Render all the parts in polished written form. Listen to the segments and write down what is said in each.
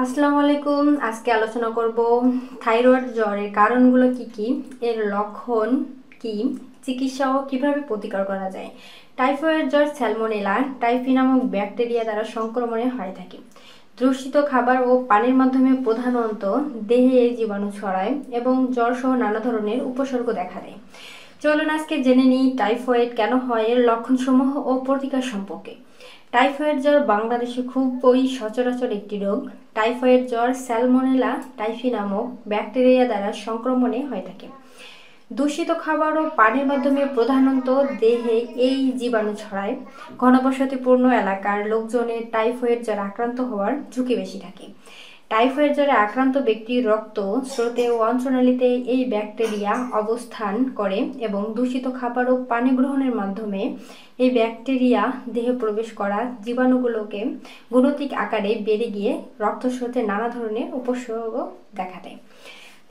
আসসালামু আলাইকুম। আজকে আলোচনা করব থাইরয়েড জ্বরের কারণগুলো কি কি, এর লক্ষণ কি, চিকিৎসা ও কিভাবে প্রতিকার করা যায়। টাইফয়েড জ্বর স্যালমোনেলা টাইফি নামক ব্যাকটেরিয়া দ্বারা সংক্রমণে হয়ে থাকে। দূষিত খাবার ও পানির মাধ্যমে প্রধানত দেহে এই জীবাণু ছড়ায় এবং জ্বর সহ নানা ধরনের উপসর্গ দেখা দেয়। চলুন আজকে জেনে নিই টাইফয়েড কেন হয়, এর লক্ষণসমূহ ও প্রতিকার সম্পর্কে। টাইফয়েড জ্বর বাংলাদেশে খুবই সচরাচর একটি রোগ। টাইফয়েড জ্বর স্যালমোনেলা টাইফি নামক ব্যাকটেরিয়া দ্বারা সংক্রমণে হয়ে থাকে। দূষিত খাবার ও পানির মাধ্যমে প্রধানত দেহে এই জীবাণু ছড়ায়। ঘনবসতিপূর্ণ এলাকার লোকজনের টাইফয়েড জ্বর আক্রান্ত হওয়ার ঝুঁকি বেশি থাকে। টাইফয়েড জ্বরে আক্রান্ত ব্যক্তির রক্ত স্রোতে ও অঞ্চনালীতে এই ব্যাকটেরিয়া অবস্থান করে এবং দূষিত খাবার ও পানি গ্রহণের মাধ্যমে এই ব্যাকটেরিয়া দেহে প্রবেশ করা জীবাণুগুলোকে গুণতিক আকারে বেড়ে গিয়ে রক্তস্রোতে নানা ধরনের উপসর্গ দেখা দেয়।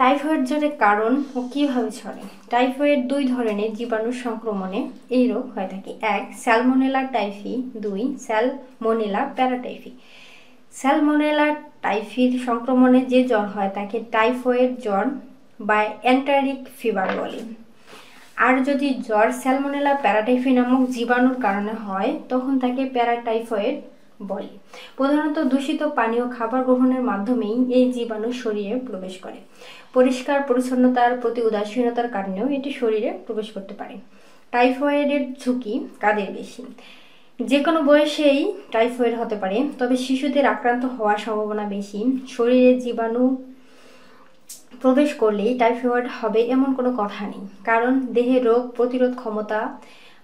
টাইফয়েড জ্বরের কারণ ও কীভাবে ছড়ে। টাইফয়েড দুই ধরনের জীবাণু সংক্রমণে এই রোগ হয়ে থাকে। এক, স্যালমোনেলা টাইফি। দুই, স্যালমোনেলা প্যারাটাইফি। স্যালমোনেলা টাইফির সংক্রমণে যে জ্বর হয় তাকে টাইফয়েড জ্বর বা এন্টারিক ফিভার বলে। আর যদি জ্বর স্যালমোনেলা প্যারাটাইফি নামক জীবাণুর কারণে হয় তখন তাকে প্যারাটাইফয়েড বলে। প্রধানত দূষিত পানীয় খাবার গ্রহণের মাধ্যমেই এই জীবাণু শরীরে প্রবেশ করে। পরিষ্কার পরিচ্ছন্নতার প্রতি উদাসীনতার কারণেও এটি শরীরে প্রবেশ করতে পারে। টাইফয়েডের ঝুঁকি কাদের বেশি? যে কোনো বয়সেই টাইফয়েড হতে পারে, তবে শিশুদের আক্রান্ত হওয়ার সম্ভাবনা বেশি। শরীরে জীবাণু প্রবেশ করলেই টাইফয়েড হবে এমন কোনো কথা নেই, কারণ দেহে রোগ প্রতিরোধ ক্ষমতা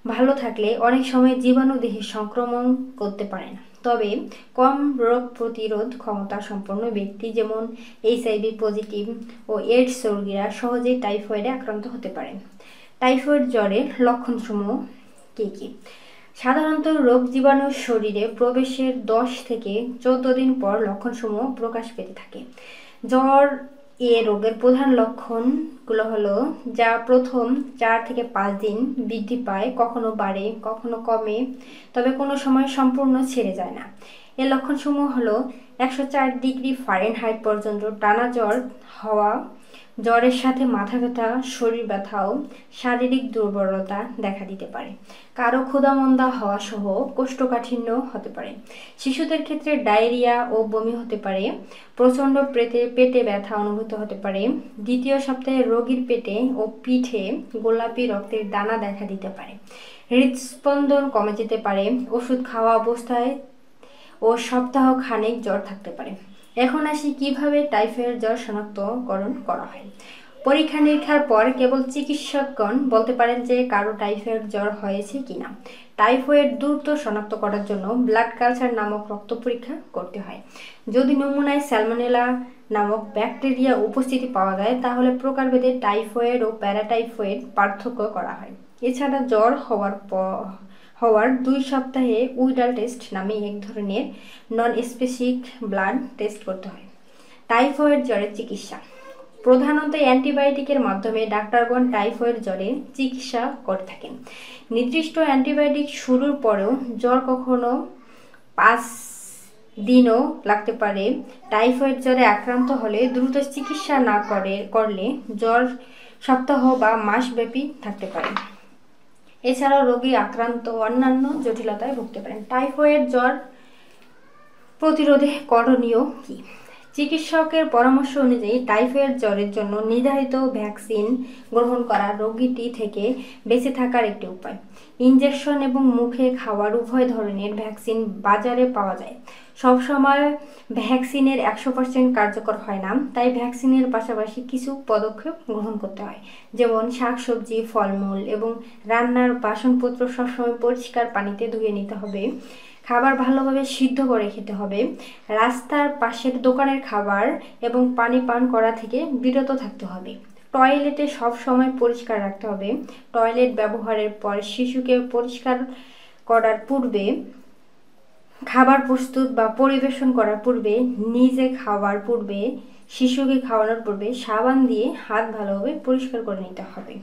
ভালো থাকলে অনেক সময় জীবাণু দেহে সংক্রমণ করতে পারে না। তবে কম রোগ প্রতিরোধ ক্ষমতা সম্পন্ন ব্যক্তি, যেমন HIV পজিটিভ ও এইডস রোগীরা সহজেই টাইফয়েডে আক্রান্ত হতে পারেন। টাইফয়েড জ্বরের লক্ষণসমূহ কী কী? সাধারণত রোগ জীবাণু শরীরে প্রবেশের 10 থেকে 14 দিন পর লক্ষণসমূহ প্রকাশ পেতে থাকে। জ্বর এ রোগের প্রধান লক্ষণগুলো হলো, যা প্রথম 4 থেকে 5 দিন বৃদ্ধি পায়, কখনো বাড়ে কখনো কমে, তবে কোনো সময় সম্পূর্ণ ছেড়ে যায় না। এর লক্ষণসমূহ হলো 104 ডিগ্রি ফারেনহাইট পর্যন্ত টানা জ্বর হওয়া, জ্বরের সাথে মাথা ব্যথা, শরীর ব্যথা ও শারীরিক দুর্বলতা দেখা দিতে পারে। কারো ক্ষুধামন্দা হওয়া সহ কোষ্ঠকাঠিন্য হতে পারে। শিশুদের ক্ষেত্রে ডায়রিয়া ও বমি হতে পারে। প্রচণ্ড পেটে ব্যথা অনুভূত হতে পারে। দ্বিতীয় সপ্তাহে রোগীর পেটে ও পিঠে গোলাপি রক্তের দানা দেখা দিতে পারে। হৃদস্পন্দন কমে যেতে পারে। ওষুধ খাওয়া অবস্থায় ও সপ্তাহ খানেক জ্বর থাকতে পারে। এখন আসি কিভাবে টাইফয়েড জ্বর শনাক্তকরণ করা হয়। পরীক্ষা নিরীক্ষার পর কেবল চিকিৎসকগণ বলতে পারেন যে কারো টাইফয়েড জ্বর হয়েছে কিনা। টাইফয়েড দ্রুত শনাক্ত করার জন্য ব্লাড কালচার নামক রক্ত পরীক্ষা করতে হয়। যদি নমুনায় স্যালমোনেলা নামক ব্যাকটেরিয়া উপস্থিতি পাওয়া যায় তাহলে প্রকারভেদে টাইফয়েড ও প্যারাটাইফয়েড পার্থক্য করা হয়। এছাড়া জ্বর হওয়ার 2 সপ্তাহে উইডাল টেস্ট নামে এক ধরনের নন স্পেসিফিক ব্লাড টেস্ট করতে হয়। টাইফয়েড জ্বরের চিকিৎসা প্রধানত অ্যান্টিবায়োটিকের মাধ্যমে ডাক্তারগণ টাইফয়েড জ্বরের চিকিৎসা করে থাকেন। নির্দিষ্ট অ্যান্টিবায়োটিক শুরুর পরেও জ্বর কখনো 5 দিনও লাগতে পারে। টাইফয়েড জ্বরে আক্রান্ত হলে দ্রুত চিকিৎসা না করলে জ্বর সপ্তাহ বা মাসব্যাপী থাকতে পারে। এছাড়াও রোগী আক্রান্ত অন্যান্য জটিলতায় ভুগতে পারেন। টাইফয়েড জ্বর প্রতিরোধে করণীয় কী? চিকিৎসকের পরামর্শ অনুযায়ী টাইফয়েড জ্বরের জন্য নির্ধারিত ভ্যাকসিন গ্রহণ করা রোগীটি থেকে বেঁচে থাকার একটি উপায়। ইনজেকশন এবং মুখে খাওয়ার উভয় ধরনের ভ্যাকসিন বাজারে পাওয়া যায়। সবসময় ভ্যাকসিনের 100% কার্যকর হয় না, তাই ভ্যাকসিনের পাশাপাশি কিছু পদক্ষেপ গ্রহণ করতে হয়, যেমন শাকসবজি, ফলমূল এবং রান্নার বাসনপত্র সবসময় পরিষ্কার পানিতে ধুয়ে নিতে হবে। খাবার ভালোভাবে সিদ্ধ করে খেতে হবে। রাস্তার পাশের দোকানের খাবার এবং পানি পান করা থেকে বিরত থাকতে হবে। টয়লেটে সব সময় পরিষ্কার রাখতে হবে। টয়লেট ব্যবহারের পর শিশুকে পরিষ্কার করার পূর্বে, খাবার প্রস্তুত বা পরিবেশন করার পূর্বে, নিজে খাওয়ার পূর্বে, শিশুকে খাওয়ানোর পূর্বে সাবান দিয়ে হাত ভালোভাবে পরিষ্কার করে নিতে হবে।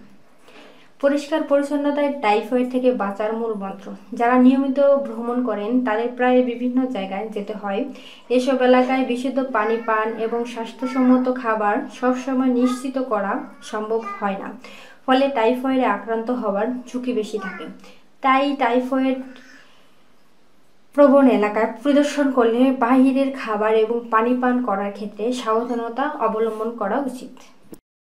পরিষ্কার পরিচ্ছন্নতায় টাইফয়েড থেকে বাঁচার মূল মন্ত্র। যারা নিয়মিত ভ্রমণ করেন তাদের প্রায় বিভিন্ন জায়গায় যেতে হয়। এসব এলাকায় বিশুদ্ধ পানি পান এবং স্বাস্থ্যসম্মত খাবার সবসময় নিশ্চিত করা সম্ভব হয় না, ফলে টাইফয়েডে আক্রান্ত হওয়ার ঝুঁকি বেশি থাকে। তাই টাইফয়েড প্রবণ এলাকায় পরিদর্শন করলে বাহিরের খাবার এবং পানি পান করার ক্ষেত্রে সাবধানতা অবলম্বন করা উচিত।